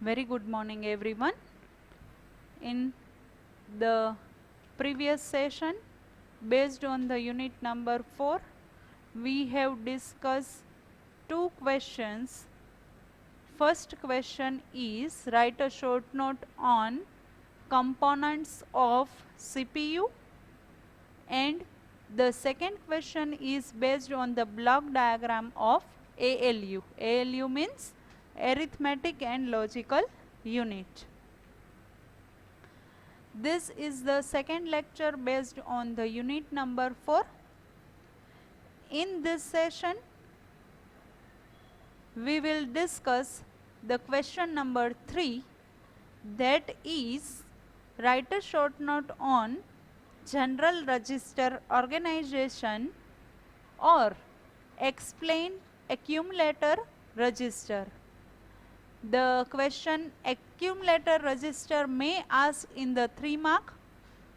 Very good morning everyone. In the previous session, based on the unit number 4, we have discussed two questions. First question is write a short note on components of CPU, and the second question is based on the block diagram of ALU. ALU means arithmetic and logical unit. This is the second lecture based on the unit number 4. In this session, we will discuss the question number 3, that is write a short note on general register organization or explain accumulator register. The question accumulator register may ask in the 3 mark,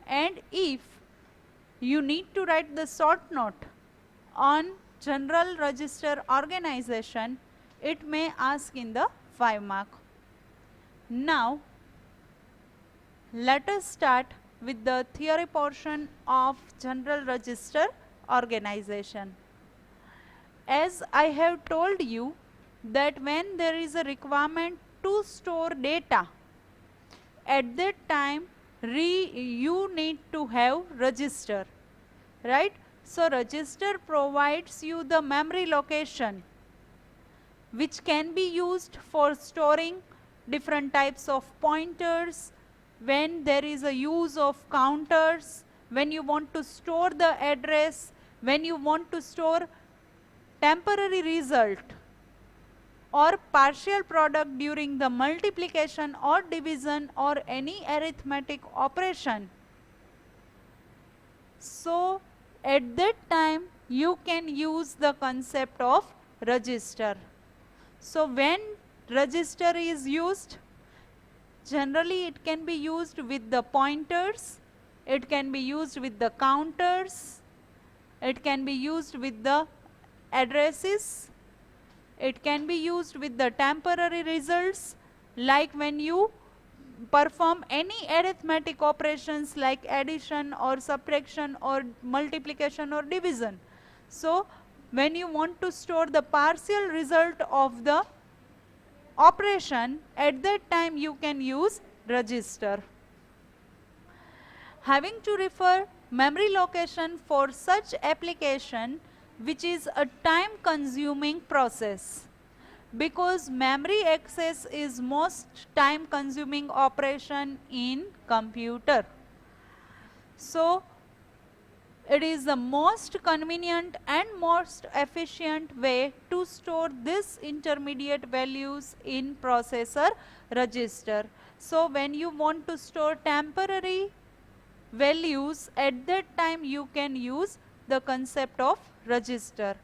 and if you need to write the short note on general register organization, it may ask in the 5 mark. Now let us start with the theory portion of general register organization. As I have told you that when there is a requirement to store data, at that time you need to have register, right? So register provides you the memory location which can be used for storing different types of pointers, when there is a use of counters, when you want to store the address, when you want to store temporary result or partial product during the multiplication or division or any arithmetic operation. So at that time you can use the concept of register. So when register is used, generally it can be used with the pointers, it can be used with the counters, it can be used with the addresses, it can be used with the temporary results, like when you perform any arithmetic operations like addition or subtraction or multiplication or division. So when you want to store the partial result of the operation, at that time you can use register. Having to refer memory location for such application which is a time consuming process, because memory access is most time consuming operation in computer. So it is the most convenient and most efficient way to store this intermediate values in processor register. So when you want to store temporary values, at that time you can use the concept of register,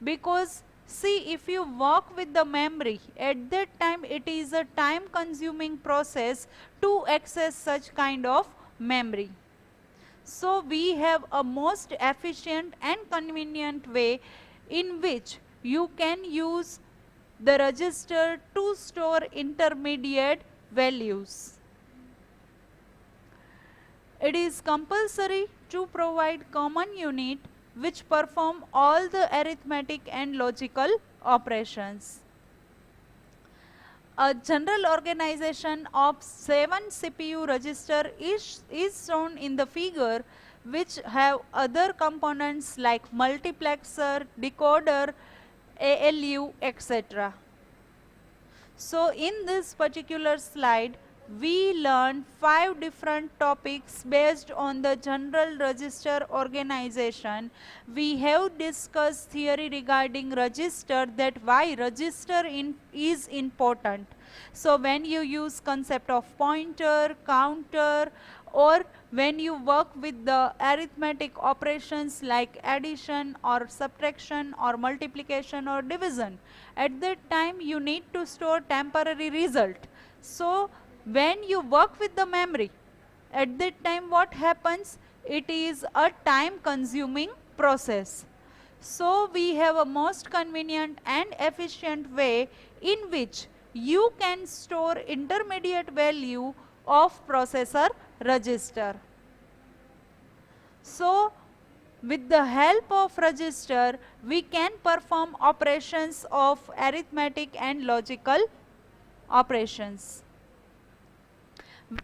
because see, if you work with the memory, at that time it is a time consuming process to access such kind of memory. So we have a most efficient and convenient way in which you can use the register to store intermediate values. It is compulsory to provide common unit which perform all the arithmetic and logical operations. A general organization of 7 CPU register is shown in the figure, which have other components like multiplexer, decoder, ALU, etc. So in this particular slide, we learned 5 different topics based on the general register organization. We have discussed theory regarding register, that why register is important. So when you use concept of pointer, counter, or when you work with the arithmetic operations like addition or subtraction or multiplication or division, at that time you need to store temporary result. So when you work with the memory, at that time what happens? It is a time consuming process. So we have a most convenient and efficient way in which you can store intermediate value of processor register. So, with the help of register, we can perform operations of arithmetic and logical operations.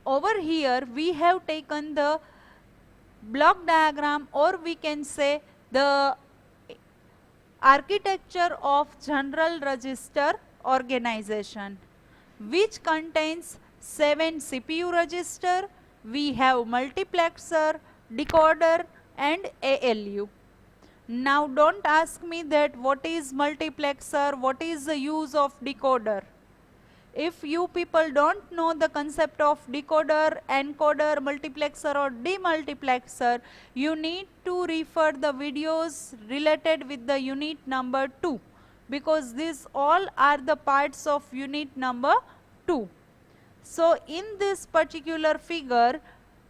Over here, we have taken the block diagram, or we can say the architecture of general register organization, which contains 7 CPU register. We have multiplexer, decoder and ALU. Now don't ask me that what is multiplexer, what is the use of decoder. If you people don't know the concept of decoder, encoder, multiplexer or demultiplexer, you need to refer the videos related with the unit number 2, because these all are the parts of unit number 2. So in this particular figure,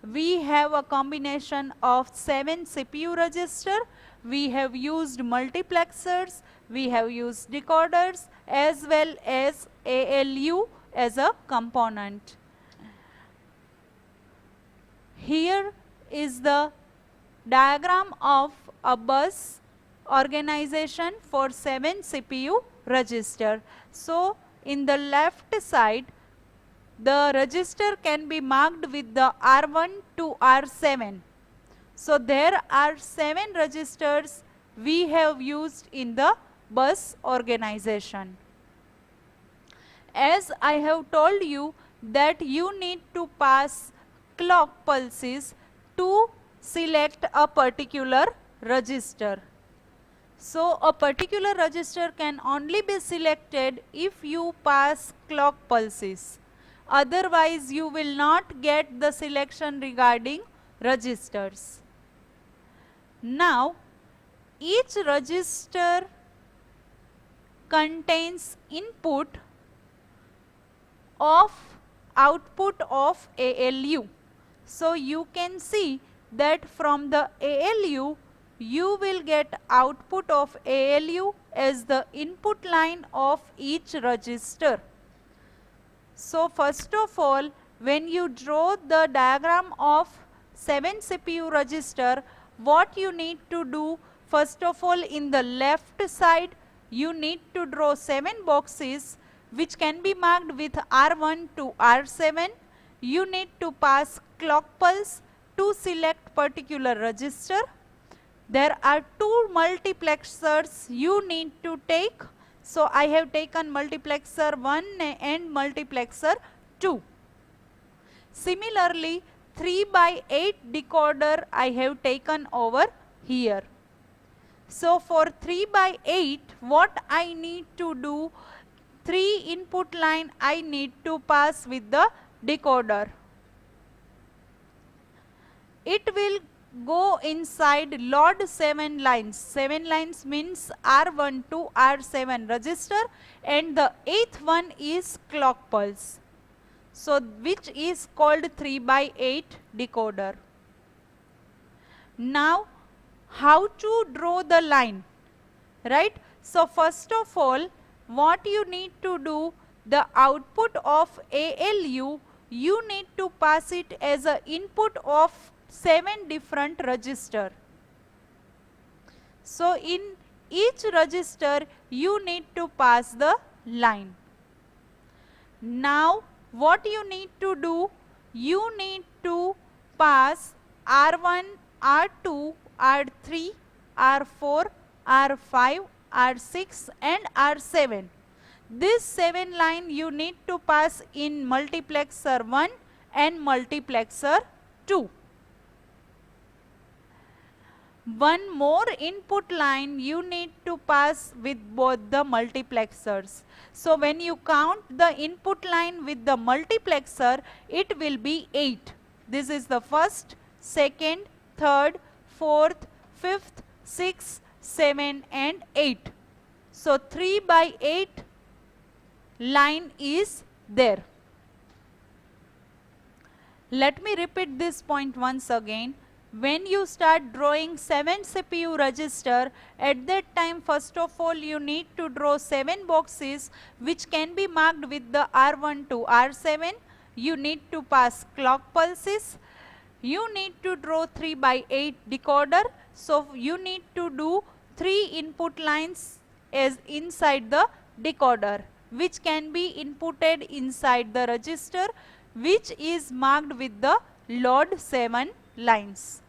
we have a combination of 7 CPU register, we have used multiplexers, we have used decoders as well as ALU as a component. Here is the diagram of a bus organization for 7 CPU register. So in the left side, the register can be marked with the R1 to R7. So there are 7 registers we have used in the bus organization. As I have told you that you need to pass clock pulses to select a particular register. So a particular register can only be selected if you pass clock pulses. Otherwise, you will not get the selection regarding registers. Now, each register contains input of output of ALU. So you can see that from the ALU, you will get output of ALU as the input line of each register. So first of all, when you draw the diagram of 7 CPU register, what you need to do, first of all, in the left side, you need to draw 7 boxes which can be marked with R1 to R7. You need to pass clock pulse to select particular register. There are 2 multiplexers you need to take. So I have taken multiplexer 1 and multiplexer 2. Similarly, 3/8 decoder I have taken over here. So for 3/8, what I need to do, 3 input line I need to pass with the decoder. It will go inside load 7 lines. 7 lines means R1 to R7 register, and the 8th one is clock pulse. So which is called 3/8 decoder. Now how to draw the line, right? So first of all, what you need to do, the output of ALU, you need to pass it as an input of 7 different register. So in each register you need to pass the line. Now what you need to do, you need to pass R1, R2, R3, R4, R5, R6 and R7. This 7 line you need to pass in multiplexer 1 and multiplexer 2. One more input line you need to pass with both the multiplexers. So when you count the input line with the multiplexer, it will be 8. This is the first, second, third, fourth, fifth, sixth, 7 and 8. So 3/8 line is there. Let me repeat this point once again. when you start drawing 7 CPU register, at that time first of all you need to draw 7 boxes which can be marked with the R1 to R7. You need to pass clock pulses. You need to draw 3 by 8 decoder. So you need to do 3 input lines as inside the decoder, which can be inputted inside the register, which is marked with the load 7 lines.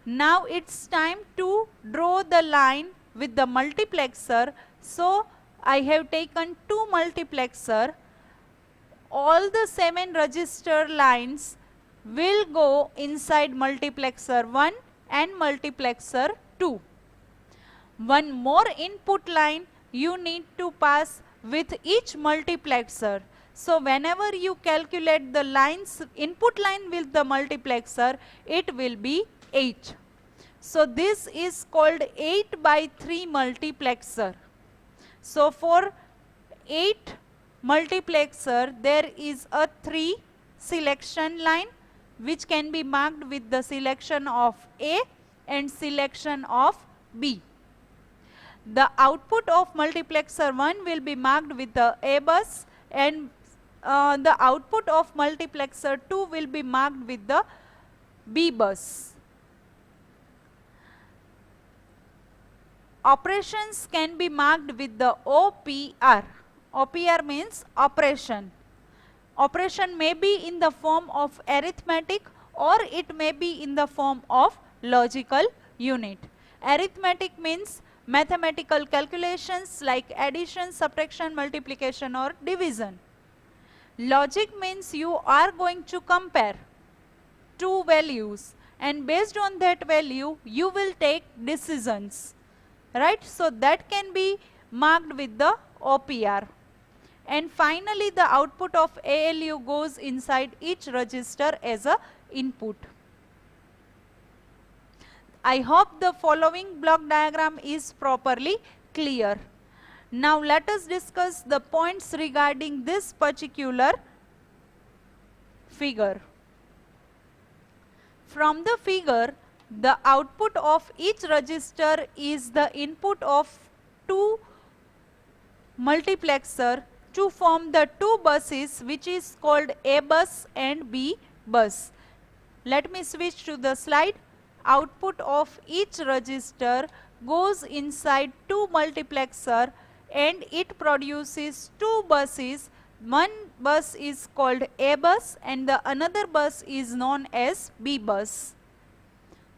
Now it's time to draw the line with the multiplexer. So I have taken 2 multiplexer. All the 7 register lines will go inside multiplexer 1 and multiplexer 2. One more input line you need to pass with each multiplexer. So whenever you calculate the lines, input line with the multiplexer, it will be 8. So this is called 8 by 3 multiplexer. So for 8 multiplexer, there is a 3 selection line which can be marked with the selection of A and selection of B. The output of multiplexer 1 will be marked with the A bus, and the output of multiplexer 2 will be marked with the B bus. Operations can be marked with the OPR. OPR means operation. Operation may be in the form of arithmetic or it may be in the form of logical unit. Arithmetic means mathematical calculations like addition, subtraction, multiplication or division. Logic means you are going to compare two values and based on that value you will take decisions, right? So that can be marked with the OPR. And finally the output of ALU goes inside each register as a input. I hope the following block diagram is properly clear. Now let us discuss the points regarding this particular figure. From the figure, the output of each register is the input of two multiplexer to form the two buses, which is called A bus and B bus. Let me switch to the slide. Output of each register goes inside two multiplexer and it produces two buses. One bus is called A bus and the another bus is known as B bus.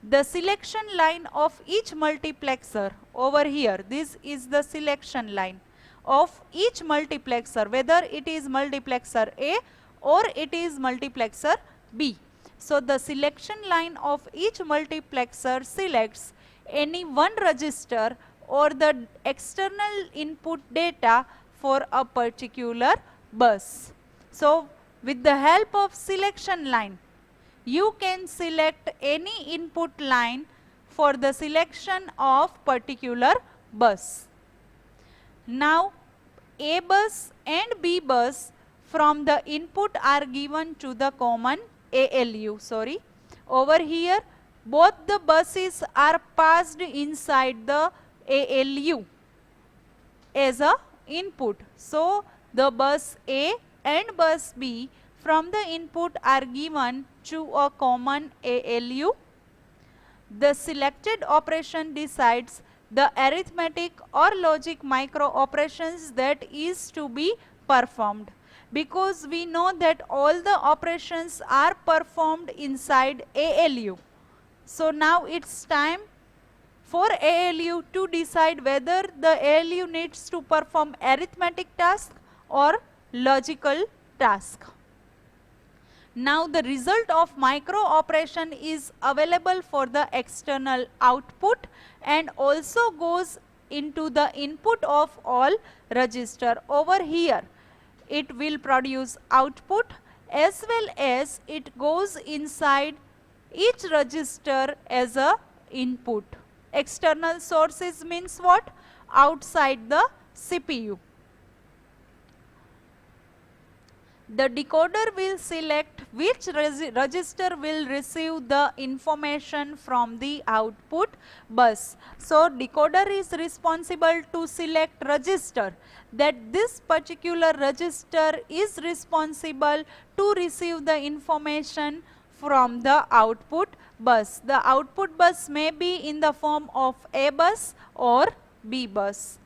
The selection line of each multiplexer over here, this is the selection line of each multiplexer, whether it is multiplexer A or it is multiplexer B. So the selection line of each multiplexer selects any one register or the external input data for a particular bus. So with the help of selection line, you can select any input line for the selection of particular bus. Now A bus and B bus from the input are given to the common ALU. Over here both the buses are passed inside the ALU as a input. So the bus A and bus B from the input are given to a common ALU. The selected operation decides the arithmetic or logic micro operations that is to be performed. Because we know that all the operations are performed inside ALU. So now it's time for ALU to decide whether the ALU needs to perform arithmetic task or logical task. Now the result of micro operation is available for the external output and also goes into the input of all register. Over here it will produce output as well as it goes inside each register as a input. External sources means what? Outside the CPU. The decoder will select which register will receive the information from the output bus. So decoder is responsible to select register, that this particular register is responsible to receive the information from the output bus. The output bus may be in the form of A bus or B bus.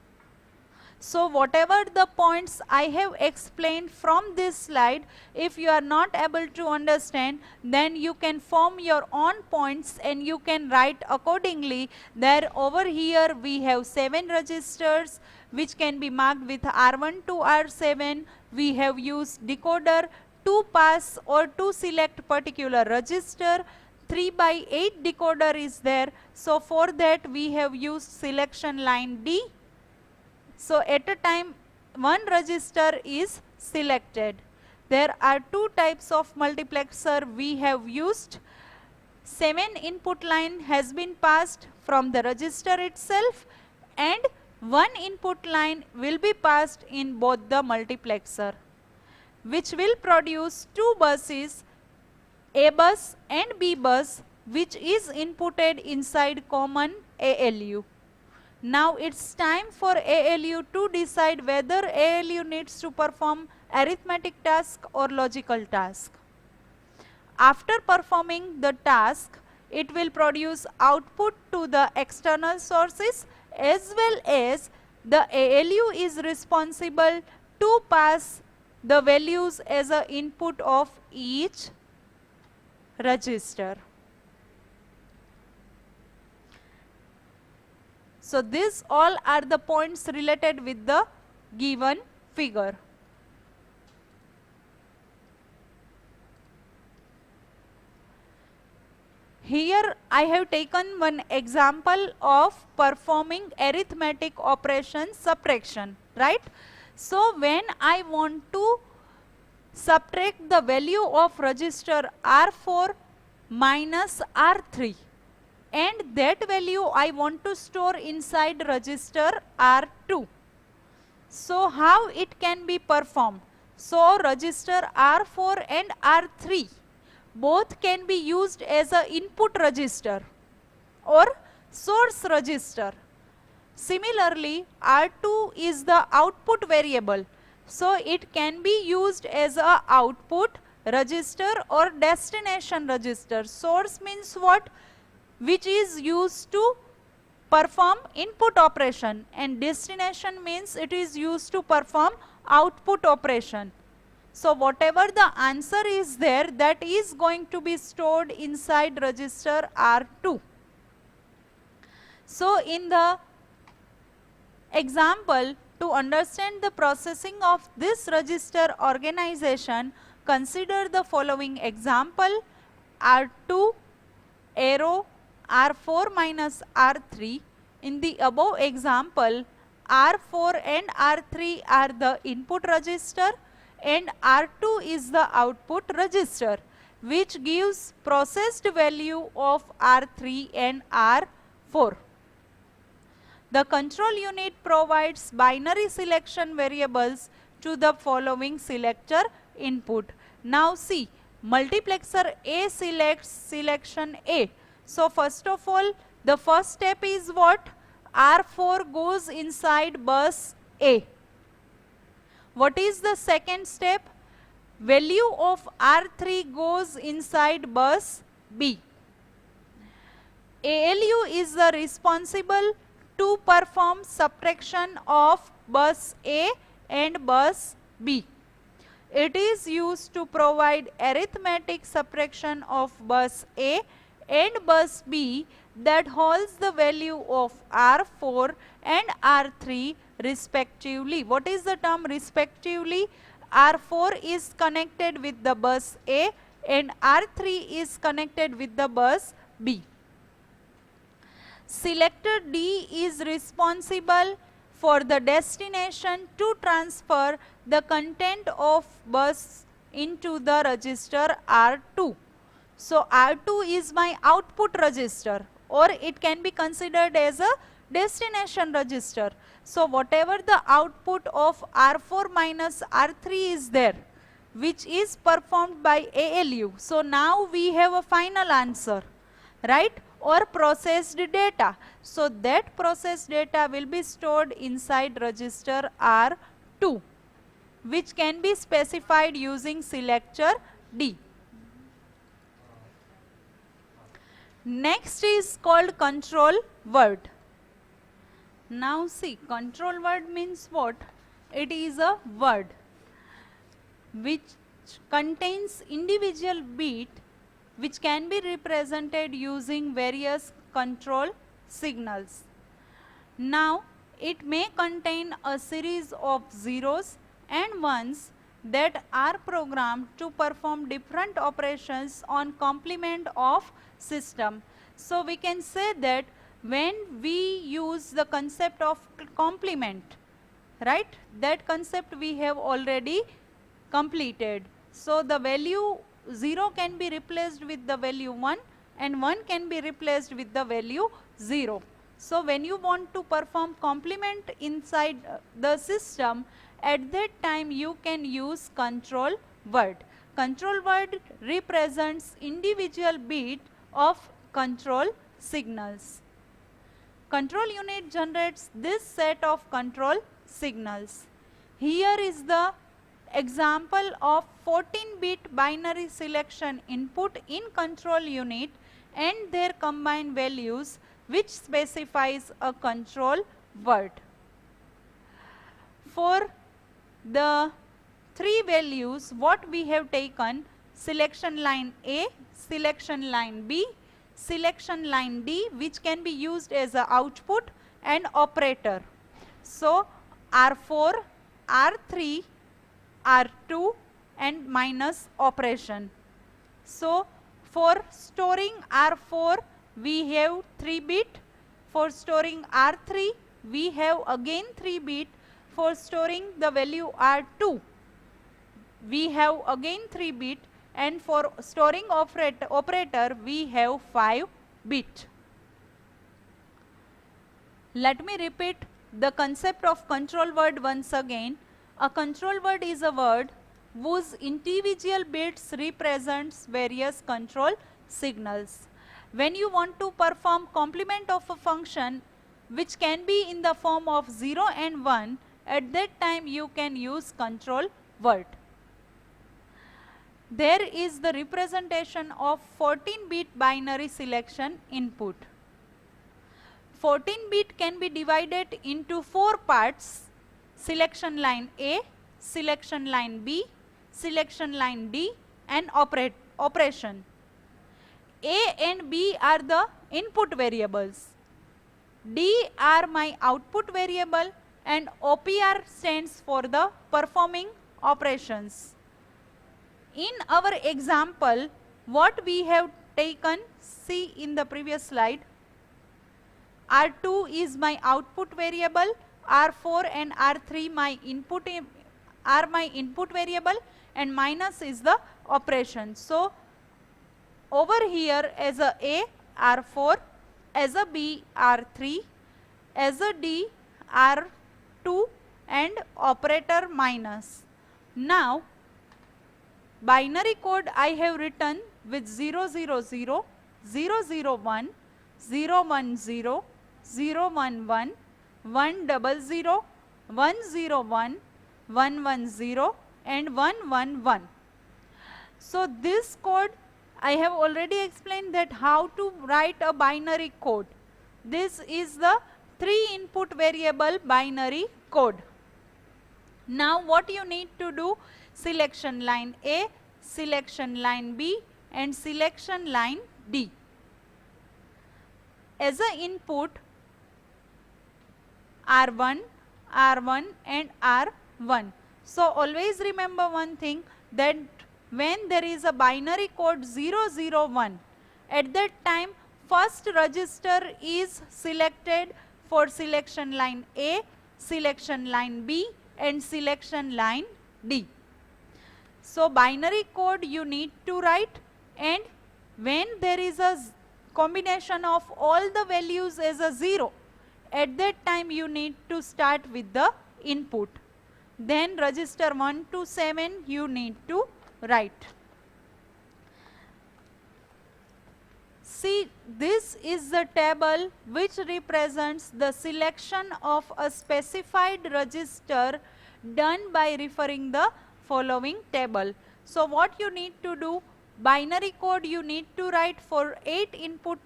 So whatever the points I have explained from this slide, if you are not able to understand, then you can form your own points and you can write accordingly. There over here we have 7 registers which can be marked with R1 to R7. We have used decoder to pass or to select particular register. 3/8 decoder is there. So for that we have used selection line D. So at a time one register is selected. There are 2 types of multiplexer we have used. 7 input line has been passed from the register itself and 1 input line will be passed in both the multiplexer, which will produce 2 buses, A bus and B bus, which is inputted inside common ALU. Now it's time for ALU to decide whether ALU needs to perform arithmetic task or logical task. After performing the task, it will produce output to the external sources, as well as the ALU is responsible to pass the values as an input of each register. So these all are the points related with the given figure. Here I have taken one example of performing arithmetic operation subtraction, right? So when I want to subtract the value of register R4 minus R3, and that value I want to store inside register R2. So how it can be performed? So register R4 and R3 both can be used as a input register or source register. Similarly, R2 is the output variable. So it can be used as a output register or destination register. Source means what? Which is used to perform input operation, and destination means it is used to perform output operation. So whatever the answer is there, that is going to be stored inside register R2. So in the example, to understand the processing of this register organization, consider the following example: R2 arrow R4 minus R3. In the above example, R4 and R3 are the input register and R2 is the output register, which gives processed value of R3 and R4. The control unit provides binary selection variables to the following selector input. Now see, multiplexer A selects selection A. So first of all, the first step is what? R4 goes inside bus A. What is the second step? Value of R3 goes inside bus B. ALU is the responsible to perform subtraction of bus A and bus B. It is used to provide arithmetic subtraction of bus A and bus B that holds the value of R4 and R3 respectively. What is the term respectively? R4 is connected with the bus A and R3 is connected with the bus B. Selector D is responsible for the destination to transfer the content of bus into the register R2. So R2 is my output register, or it can be considered as a destination register. So whatever the output of R4 minus R3 is there, which is performed by ALU. So now we have a final answer, right? Or processed data. So that processed data will be stored inside register R2, which can be specified using selector D. Next is called control word. Now see, control word means what? It is a word which contains individual bit which can be represented using various control signals. Now it may contain a series of zeros and ones that are programmed to perform different operations on complement of system. So we can say that when we use the concept of complement, right, that concept we have already completed. So the value 0 can be replaced with the value 1 and 1 can be replaced with the value 0. So when you want to perform complement inside the system, at that time you can use control word. Control word represents individual bit of control signals. Control unit generates this set of control signals. Here is the example of 14-bit binary selection input in control unit and their combined values, which specifies a control word. For the three values, what we have taken: selection line A, selection line B, selection line D, which can be used as an output, and operator. So R4, R3, R2 and minus operation. So for storing R4 we have 3 bit, for storing R3 we have again 3 bit, for storing the value R2 we have again 3 bit, and for storing operator we have 5 bit. Let me repeat the concept of control word once again. A control word is a word whose individual bits represents various control signals. When you want to perform complement of a function which can be in the form of 0 and 1, at that time you can use control word. There is the representation of 14-bit binary selection input. 14-bit can be divided into 4 parts: selection line A, selection line B, selection line D and operation. A and B are the input variables, D are my output variable, and OPR stands for the performing operations. In our example, what we have taken, see in the previous slide, R2 is my output variable, R4 and R3 are my input variable, and minus is the operation. So over here as a R4, as a B R3, as a D R2 and operator minus. Now binary code I have written with 000, 001, 010, 011, 100, 101, 110 and 111. So this code I have already explained that how to write a binary code. This is the 3 input variable binary code. Now what you need to do: selection line A, selection line B and selection line D. As a input R1, R1 and R1. So always remember one thing, that when there is a binary code 001, at that time first register is selected for selection line A, selection line B and selection line D. So binary code you need to write, and when there is a combination of all the values as a 0, at that time you need to start with the input. then register 1 to 7 you need to write. See, this is the table which represents the selection of a specified register done by referring the following table. So what you need to do, binary code you need to write for 3 input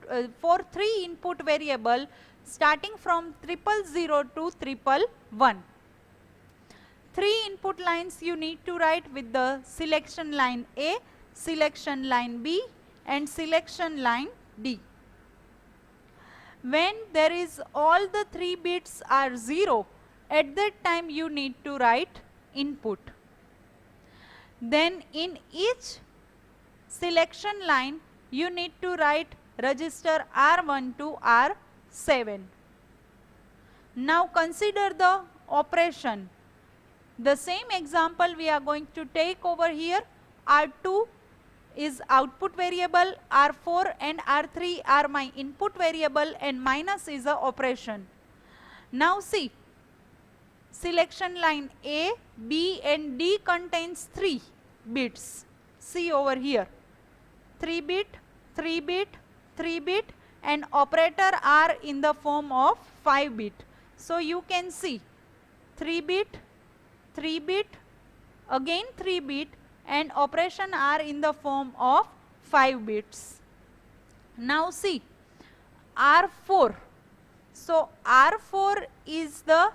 variable starting from 000 to 111. 3 input lines you need to write with the selection line A, selection line B and selection line D. When there is all the 3 bits are 0, at that time you need to write input. Then in each selection line you need to write register R1 to R7. Now consider the operation. The same example we are going to take over here. R2 is output variable, R4 and R3 are my input variable and minus is a operation. Now see, selection line A, B and D contains 3 bits. See over here, 3 bit, 3 bit, 3 bit and operator are in the form of 5 bit. So you can see 3 bit, 3 bit, again 3 bit and operation are in the form of 5 bits. Now see, R4. So R4 is the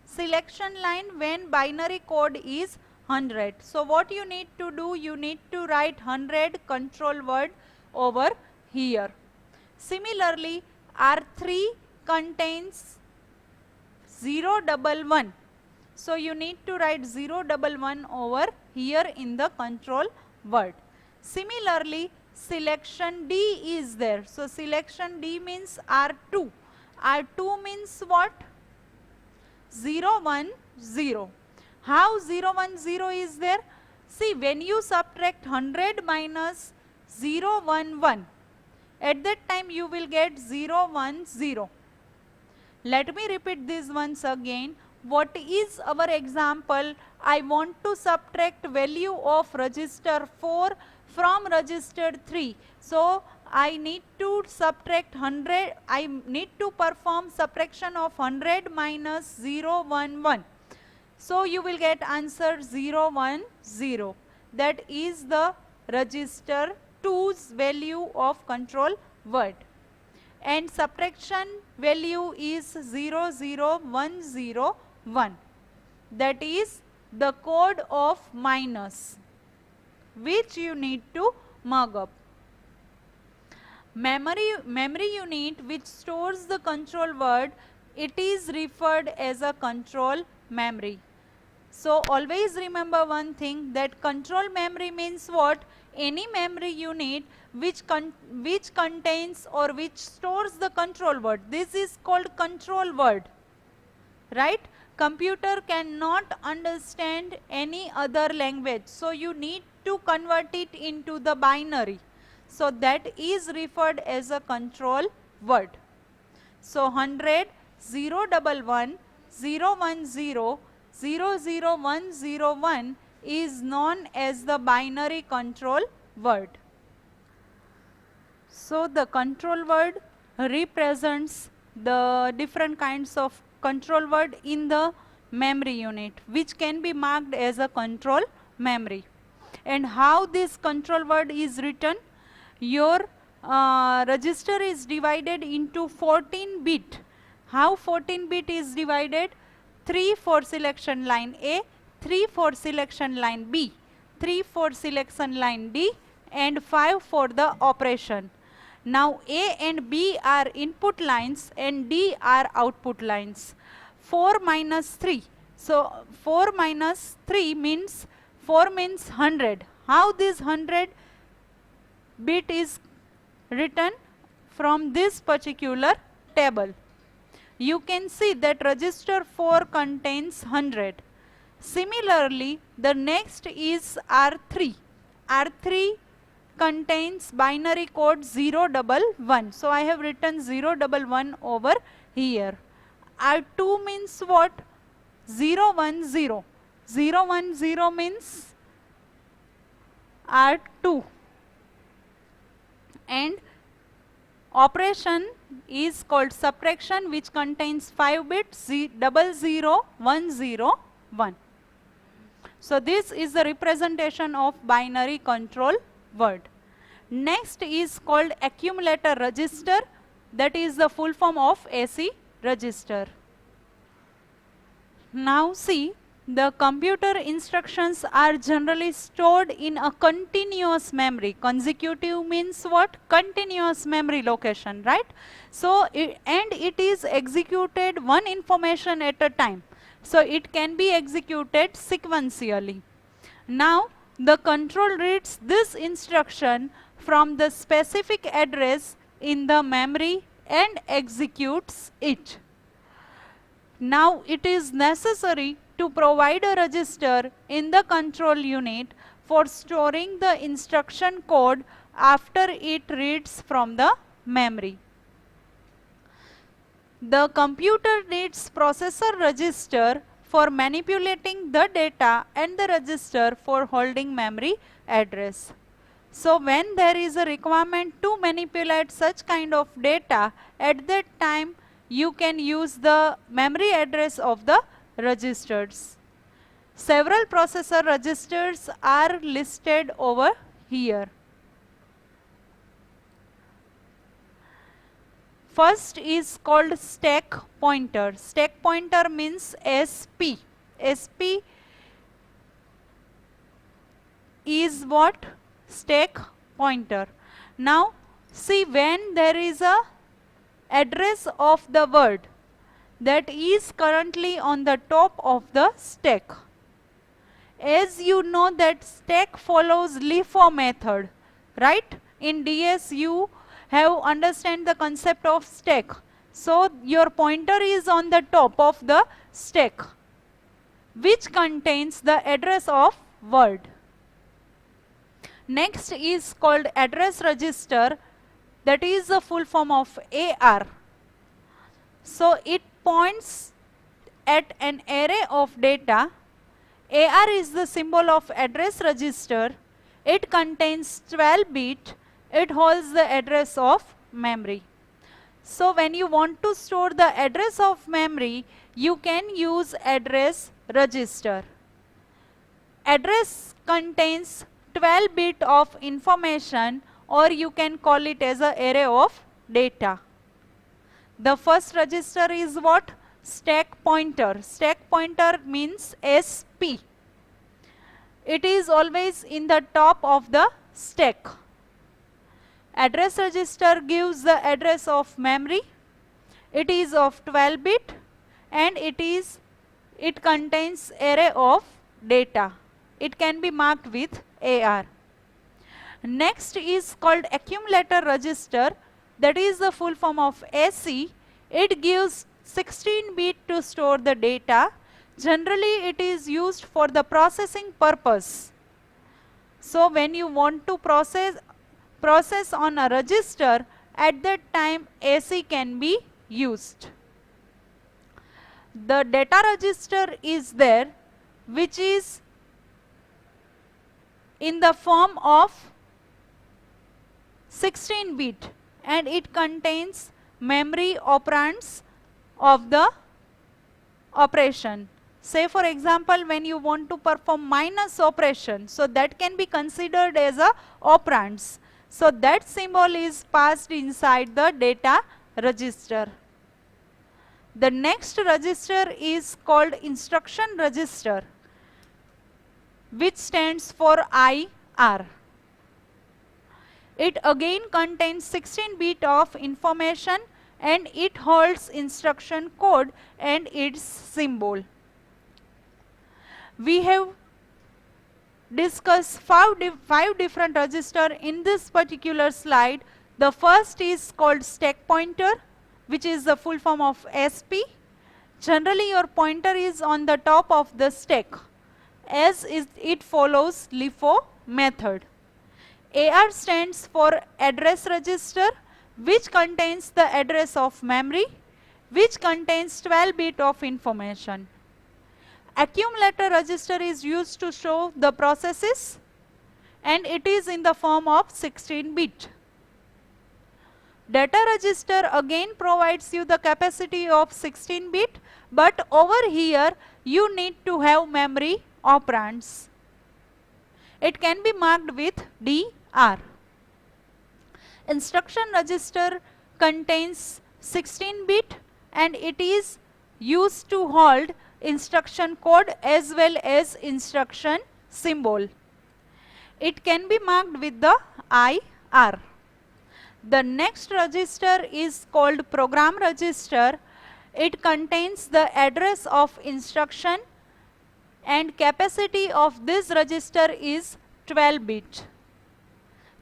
selection line when binary code is 100. So what you need to do, you need to write 100 control word over here. Similarly, R3 contains 011. So you need to write 011 over here in the control word. Similarly, selection D is there. So selection D means R2. R2 means what? 010. How 010 is there? See, when you subtract 100 minus 011, at that time you will get 010. Let me repeat this once again. What is our example? I want to subtract value of register 4 from register 3. So I need to subtract 100, I need to perform subtraction of 100 minus 011. So you will get answer 010. That is the register 2's value of control word. And subtraction value is 00101. That is the code of minus, which you need to mark up. Memory unit which stores the control word, it is referred as a control memory. So always remember one thing, that control memory means what? Any memory unit which contains or which stores the control word. This is called control word, right? Computer cannot understand any other language, so you need to convert it into the binary. So that is referred as a control word. So 100, 011, 010, 00101 is known as the binary control word. So the control word represents the different kinds of control word in the memory unit, which can be marked as a control memory. And how this control word is written? Your register is divided into 14 bit. How 14 bit is divided? 3 for selection line A, 3 for selection line B, 3 for selection line D and 5 for the operation. Now A and B are input lines and D are output lines. 4 minus 3. So 4 minus 3 means 4 means 100. How this 100 bit is written? From this particular table. You can see that register 4 contains 100. Similarly, the next is R3. R3 contains binary code 011. So I have written 011 over here. R2 means what? 010. 010 means R2, and operation is called subtraction, which contains 5 bits 00101. So this is the representation of binary control word. Next is called accumulator register, that is the full form of AC register. Now see, the computer instructions are generally stored in a continuous memory. Consecutive means what? Continuous memory location, right? So, and it is executed one information at a time. So, it can be executed sequentially. Now, the control reads this instruction from the specific address in the memory and executes it. Now, it is necessary to provide a register in the control unit for storing the instruction code after it reads from the memory. The computer needs processor register for manipulating the data and the register for holding memory address. So, when there is a requirement to manipulate such kind of data, at that time you can use the memory address of the registers. Several processor registers are listed over here. First is called stack pointer. Stack pointer means SP. SP is what? Stack pointer. Now see, when there is a address of the word that is currently on the top of the stack. As you know that stack follows LIFO method, right? In DS you have understand the concept of stack. So your pointer is on the top of the stack, which contains the address of word. Next is called address register, that is the full form of AR. So it points at an array of data. AR is the symbol of address register. It contains 12 bit. It holds the address of memory. So when you want to store the address of memory, you can use address register. Address contains 12 bit of information, or you can call it as an array of data. The first register is what? Stack pointer. Stack pointer means SP. It is always in the top of the stack. Address register gives the address of memory. It is of 12 bit and it contains array of data. It can be marked with AR. Next is called accumulator register, that is the full form of AC. It gives 16 bit to store the data. Generally it is used for the processing purpose. So when you want to process on a register, at that time AC can be used. The data register is there, which is in the form of 16 bit, and it contains memory operands of the operation. Say for example, when you want to perform minus operation, so that can be considered as a operands. So that symbol is passed inside the data register. The next register is called instruction register, which stands for IR. It again contains 16 bit of information and it holds instruction code and its symbol. We have discussed five different registers in this particular slide. The first is called stack pointer, which is the full form of SP. Generally your pointer is on the top of the stack, as it follows LIFO method. AR stands for address register, which contains the address of memory, which contains 12 bit of information. accumulator register is used to show the processes, and it is in the form of 16-bit. Data register again provides you the capacity of 16-bit, but over here you need to have memory operands. It can be marked with DR. Instruction register contains 16-bit and it is used to hold instruction code as well as instruction symbol. It can be marked with the IR. The next register is called program register. It contains the address of instruction and capacity of this register is 12-bit.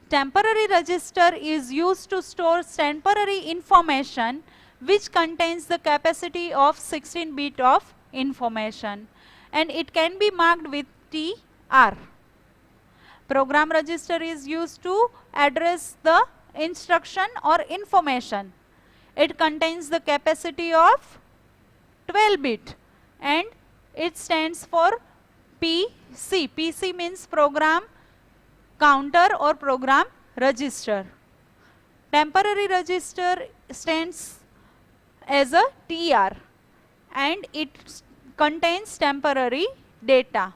Temporary register is used to store temporary information which contains the capacity of 16-bit of information, and it can be marked with TR. Program register is used to address the instruction or information. It contains the capacity of 12-bit and it stands for PC. PC means program counter or program register. Temporary register stands as a TR and it contains temporary data.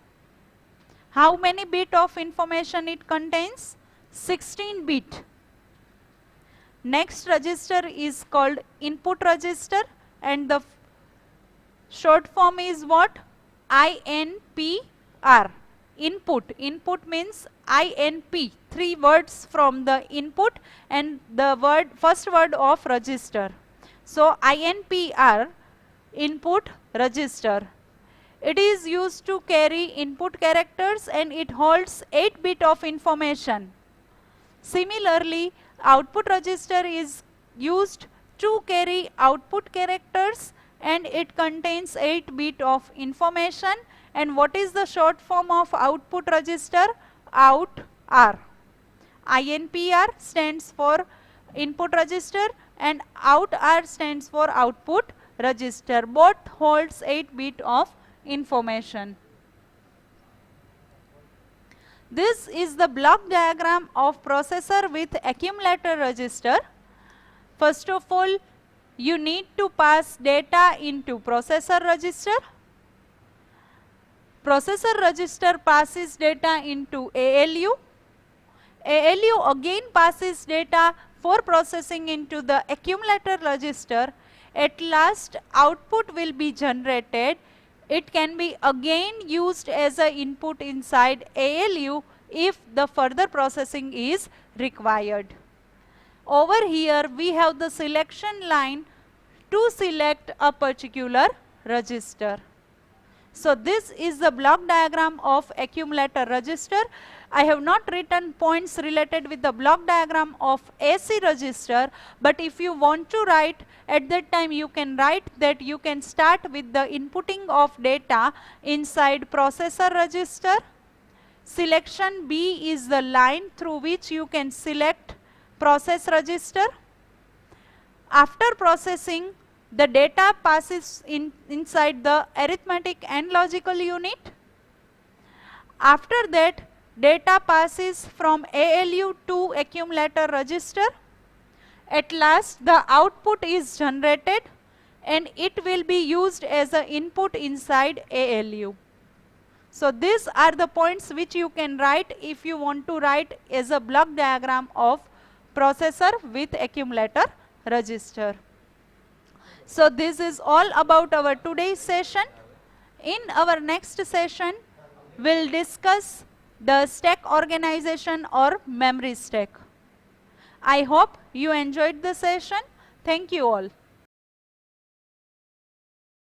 How many bit of information it contains? 16-bit. Next register is called input register and the short form is what? INPR. Input. Input means INP. 3 words from the input and the first word of register. So INPR, input register. It is used to carry input characters and it holds 8-bit of information. Similarly, output register is used to carry output characters and it contains 8-bit of information. And what is the short form of output register? OUT-R. INPR stands for input register and OUT-R stands for output register. Both holds 8-bit of information. This is the block diagram of processor with accumulator register. First of all, you need to pass data into processor register. Processor register passes data into ALU. ALU again passes data for processing into the accumulator register. At last, output will be generated. It can be again used as an input inside ALU if the further processing is required. Over here we have the selection line to select a particular register. So this is the block diagram of accumulator register. I have not written points related with the block diagram of AC register, but if you want to write at that time, you can write that you can start with the inputting of data inside processor register. Selection B is the line through which you can select process register. After processing, the data passes inside the arithmetic and logical unit. After that, data passes from ALU to accumulator register. At last, the output is generated and it will be used as an input inside ALU. So these are the points which you can write if you want to write as a block diagram of processor with accumulator register. So this is all about our today's session. In our next session, we'll discuss the stack organization or memory stack. I hope you enjoyed the session. Thank you all.